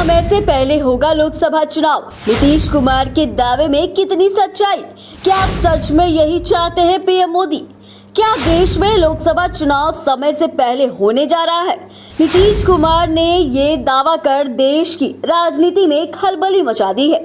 समय से पहले होगा लोकसभा चुनाव। नीतीश कुमार के दावे में कितनी सच्चाई? क्या सच में यही चाहते हैं पीएम मोदी? क्या देश में लोकसभा चुनाव समय से पहले होने जा रहा है? नीतीश कुमार ने ये दावा कर देश की राजनीति में खलबली मचा दी है।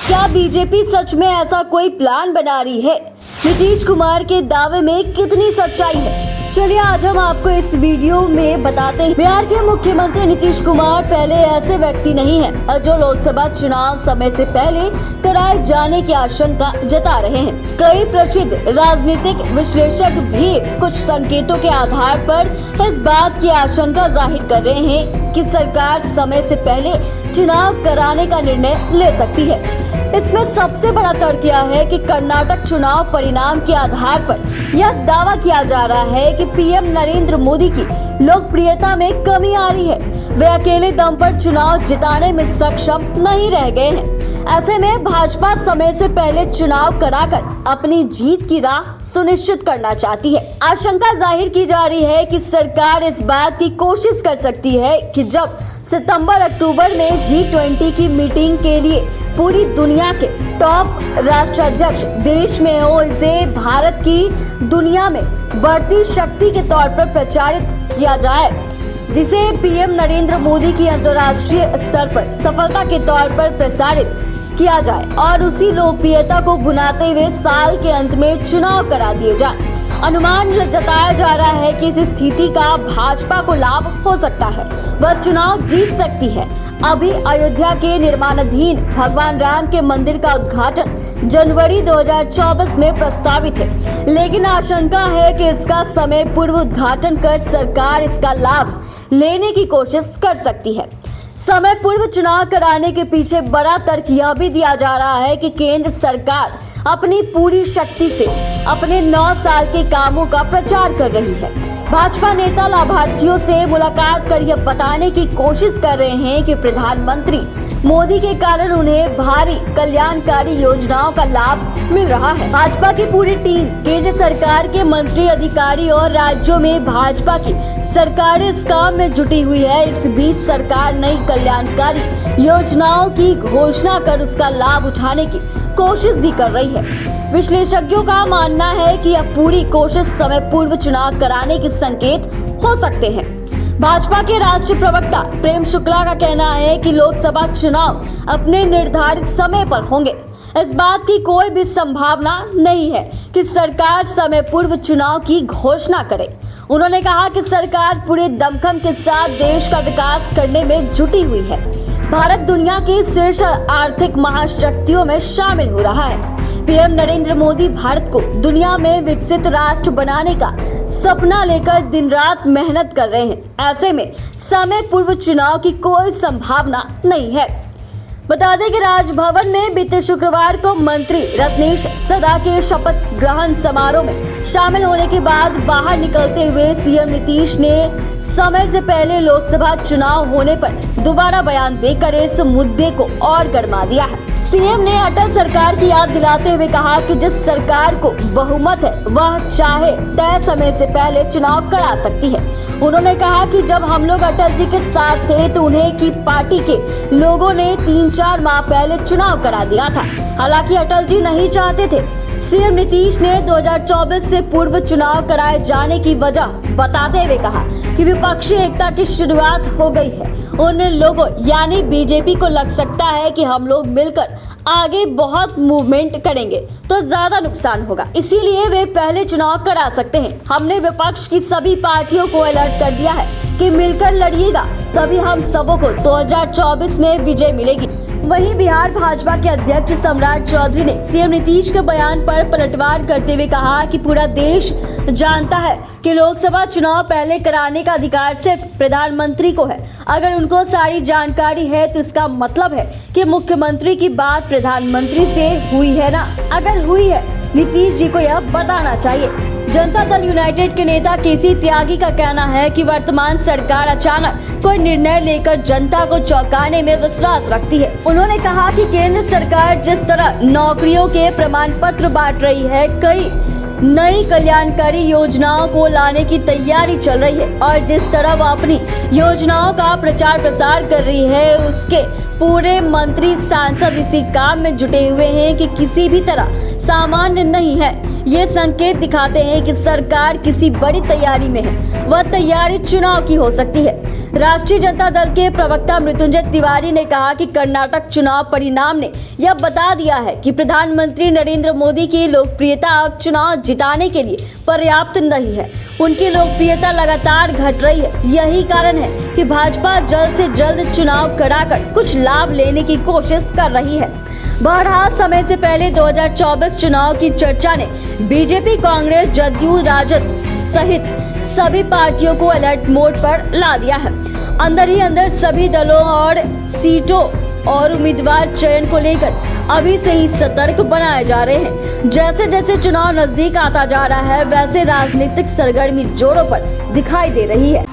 क्या बीजेपी सच में ऐसा कोई प्लान बना रही है? नीतीश कुमार के दावे में कितनी सच्चाई है? चलिए आज हम आपको इस वीडियो में बताते हैं। बिहार के मुख्यमंत्री नीतीश कुमार पहले ऐसे व्यक्ति नहीं है जो लोकसभा चुनाव समय से पहले कराए जाने की आशंका जता रहे हैं। कई प्रसिद्ध राजनीतिक विश्लेषक भी कुछ संकेतों के आधार पर इस बात की आशंका जाहिर कर रहे हैं कि सरकार समय से पहले चुनाव कराने का निर्णय ले सकती है। इसमें सबसे बड़ा तर्क यह है कि कर्नाटक चुनाव परिणाम के आधार पर यह दावा किया जा रहा है कि पीएम नरेंद्र मोदी की लोकप्रियता में कमी आ रही है। वे अकेले दम पर चुनाव जिताने में सक्षम नहीं रह गए हैं। ऐसे में भाजपा समय से पहले चुनाव कराकर अपनी जीत की राह सुनिश्चित करना चाहती है। आशंका जाहिर की जा रही है कि सरकार इस बात की कोशिश कर सकती है कि जब सितंबर-अक्टूबर में G20 की मीटिंग के लिए पूरी दुनिया के टॉप राष्ट्राध्यक्ष देश में हो, इसे भारत की दुनिया में बढ़ती शक्ति के तौर पर प्रचारित किया जाए, जिसे पीएम नरेंद्र मोदी की अंतर्राष्ट्रीय स्तर पर सफलता के तौर पर प्रसारित किया जाए और उसी लोकप्रियता को भुनाते हुए साल के अंत में चुनाव करा दिए जाए। अनुमान जताया जा रहा है कि इस स्थिति का भाजपा को लाभ हो सकता है, वह चुनाव जीत सकती है। अभी अयोध्या के निर्माणाधीन भगवान राम के मंदिर का उद्घाटन जनवरी 2024 में प्रस्तावित है, लेकिन आशंका है कि इसका समय पूर्व उद्घाटन कर सरकार इसका लाभ लेने की कोशिश कर सकती है। समय पूर्व चुनाव कराने के पीछे बड़ा तर्क यह भी दिया जा रहा है कि केंद्र सरकार अपनी पूरी शक्ति से अपने 9 साल के कामों का प्रचार कर रही है। भाजपा नेता लाभार्थियों से मुलाकात कर यह बताने की कोशिश कर रहे हैं कि प्रधानमंत्री मोदी के कारण उन्हें भारी कल्याणकारी योजनाओं का लाभ मिल रहा है। भाजपा की पूरी टीम, केंद्र सरकार के मंत्री, अधिकारी और राज्यों में भाजपा की सरकार इस काम में जुटी हुई है। इस बीच सरकार नई कल्याणकारी योजनाओं की घोषणा कर उसका लाभ उठाने की कोशिश भी कर रही है। विश्लेषज्ञों का मानना है कि यह पूरी कोशिश समय पूर्व चुनाव कराने के संकेत हो सकते हैं। भाजपा के राष्ट्रीय प्रवक्ता प्रेम शुक्ला का कहना है कि लोकसभा चुनाव अपने निर्धारित समय पर होंगे। इस बात की कोई भी संभावना नहीं है कि सरकार समय पूर्व चुनाव की घोषणा करे। उन्होंने कहा कि सरकार पूरे दमखम के साथ देश का विकास करने में जुटी हुई है। भारत दुनिया की शीर्ष आर्थिक महाशक्तियों में शामिल हो रहा है। पीएम नरेंद्र मोदी भारत को दुनिया में विकसित राष्ट्र बनाने का सपना लेकर दिन रात मेहनत कर रहे हैं। ऐसे में समय पूर्व चुनाव की कोई संभावना नहीं है। बता दें कि राजभवन में बीते शुक्रवार को मंत्री रत्नेश सदा के शपथ ग्रहण समारोह में शामिल होने के बाद बाहर निकलते हुए सीएम नीतीश ने समय से पहले लोकसभा चुनाव होने पर दोबारा बयान देकर इस मुद्दे को और गरमा दिया है। सीएम ने अटल सरकार की याद दिलाते हुए कहा कि जिस सरकार को बहुमत है वह चाहे तय समय से पहले चुनाव करा सकती है। उन्होंने कहा कि जब हम लोग अटल जी के साथ थे तो उन्हें की पार्टी के लोगों ने 3-4 माह पहले चुनाव करा दिया था। हालांकि अटल जी नहीं चाहते थे। सीएम नीतीश ने 2024 से पूर्व चुनाव कराए जाने की वजह बताते हुए कहा कि विपक्षी एकता की शुरुआत हो गई है। उन लोगों यानी बीजेपी को लग सकता है कि हम लोग मिलकर आगे बहुत मूवमेंट करेंगे तो ज्यादा नुकसान होगा, इसीलिए वे पहले चुनाव करा सकते हैं। हमने विपक्ष की सभी पार्टियों को अलर्ट कर दिया है कि मिलकर लड़िएगा, तभी हम सबों को 2024 में विजय मिलेगी। वहीं बिहार भाजपा के अध्यक्ष सम्राट चौधरी ने सीएम नीतीश के बयान पर पलटवार करते हुए कहा कि पूरा देश जानता है कि लोकसभा चुनाव पहले कराने का अधिकार सिर्फ प्रधानमंत्री को है। अगर उनको सारी जानकारी है तो इसका मतलब है कि मुख्यमंत्री की बात प्रधानमंत्री से हुई है ना। अगर हुई है, नीतीश जी को यह बताना चाहिए। जनता दल यूनाइटेड के नेता केसी त्यागी का कहना है कि वर्तमान सरकार अचानक कोई निर्णय लेकर जनता को चौंकाने में विश्वास रखती है। उन्होंने कहा कि केंद्र सरकार जिस तरह नौकरियों के प्रमाण पत्र बांट रही है, कई नई कल्याणकारी योजनाओं को लाने की तैयारी चल रही है और जिस तरह वो अपनी योजनाओं का प्रचार प्रसार कर रही है, उसके पूरे मंत्री सांसद इसी काम में जुटे हुए हैं कि किसी भी तरह सामान्य नहीं है। ये संकेत दिखाते हैं कि सरकार किसी बड़ी तैयारी में है। वह तैयारी चुनाव की हो सकती है। राष्ट्रीय जनता दल के प्रवक्ता मृत्युंजय तिवारी ने कहा कि कर्नाटक चुनाव परिणाम ने यह बता दिया है कि प्रधानमंत्री नरेंद्र मोदी की लोकप्रियता अब चुनाव जिताने के लिए पर्याप्त नहीं है। उनकी लोकप्रियता लगातार घट रही है। यही कारण है कि भाजपा जल्द से जल्द चुनाव कराकर कुछ लाभ लेने की कोशिश कर रही है। बहरहाल समय से पहले 2024 चुनाव की चर्चा ने बीजेपी, कांग्रेस, जदयू, राजद सहित सभी पार्टियों को अलर्ट मोड पर ला दिया है। अंदर ही अंदर सभी दलों और सीटों और उम्मीदवार चयन को लेकर अभी से ही सतर्क बनाए जा रहे हैं। जैसे जैसे चुनाव नजदीक आता जा रहा है, वैसे राजनीतिक सरगर्मी जोरों पर दिखाई दे रही है।